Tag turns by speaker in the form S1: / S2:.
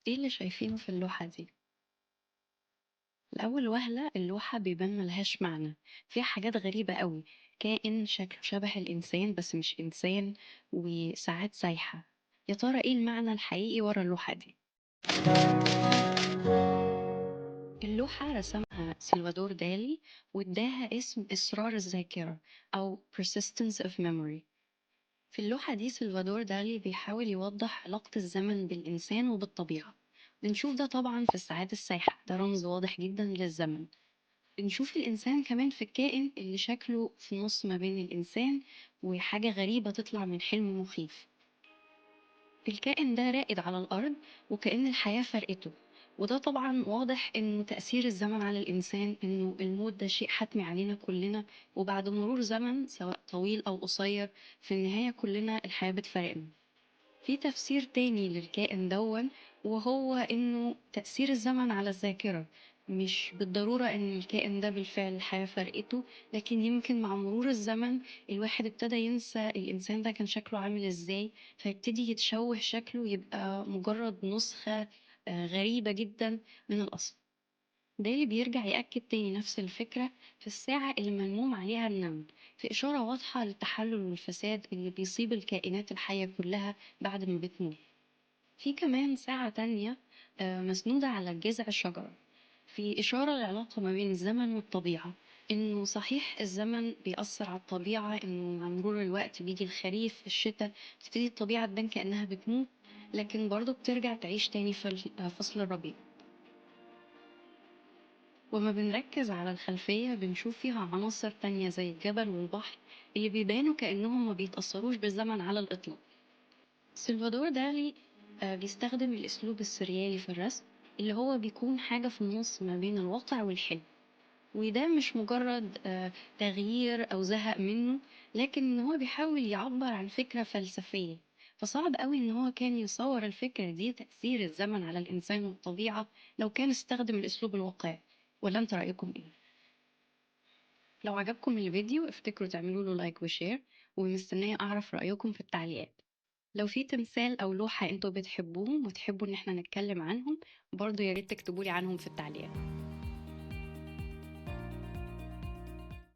S1: إيه اللي شايفينه في اللوحة دي؟ لأول وهلة اللوحة بيبان ملهاش معنى، فيها حاجات غريبة قوي، كائن شكله شبه الإنسان بس مش إنسان، وساعات سايحة. يا ترى إيه المعنى الحقيقي ورا اللوحة دي؟ اللوحة رسمها سلفادور دالي واداها اسم إصرار الذاكرة أو persistence of memory. في اللوحة دي سلفادور دالي بيحاول يوضح علاقة الزمن بالإنسان وبالطبيعة. بنشوف ده طبعا في الساعات السايحة، ده رمز واضح جدا للزمن. بنشوف الإنسان كمان في الكائن اللي شكله في النص ما بين الإنسان وحاجة غريبة تطلع من حلم مخيف. الكائن ده رائد على الأرض وكأن الحياة فرقته، وده طبعا واضح إنه تأثير الزمن على الإنسان، إنه الموت ده شيء حتمي علينا كلنا، وبعد مرور زمن سواء طويل أو قصير في النهاية كلنا الحياة بتفارقنا. في تفسير تاني للكائن دون، وهو إنه تأثير الزمن على الذاكرة، مش بالضرورة إن الكائن ده بالفعل الحياة فرقته، لكن يمكن مع مرور الزمن الواحد ابتدى ينسى الإنسان ده كان شكله عامل إزاي، فيبتدي يتشوه شكله يبقى مجرد نسخة غريبة جدا من الأصل. ده اللي بيرجع يأكد تاني نفس الفكرة في الساعة اللي ملموم عليها النمل، في إشارة واضحة للتحلل والفساد اللي بيصيب الكائنات الحية كلها بعد ما بتموت. في كمان ساعة تانية مسنودة على جذع الشجرة، في إشارة للعلاقة ما بين الزمن والطبيعة، إنه صحيح الزمن بيأثر على الطبيعة، إنه مع مرور الوقت بيجي الخريف الشتاء تبتدي الطبيعة تبان كأنها بتموت، لكن برضه بترجع تعيش تاني في فصل الربيع. وما بنركز على الخلفية بنشوف فيها عناصر تانية زي الجبل والبحر اللي بيبانوا كأنهم ما بيتأثروش بالزمن على الإطلاق. سلفادور دالي بيستخدم الأسلوب السريالي في الرسم، اللي هو بيكون حاجة في النص ما بين الواقع والحلم، وده مش مجرد تغيير أو زهق منه، لكن إن هو بيحاول يعبر عن فكرة فلسفية. فصعب قوي إن هو كان يصور الفكرة دي تأثير الزمن على الإنسان والطبيعة لو كان استخدم الأسلوب الواقعي. ولا أنت رأيكم إيه؟ لو عجبكم الفيديو افتكروا تعملوا له لايك وشير، ومستنية أعرف رأيكم في التعليقات. لو في تمثال أو لوحة انتوا بتحبوهم وتحبوا إن احنا نتكلم عنهم، برضو ياريت تكتبولي عنهم في التعليقات.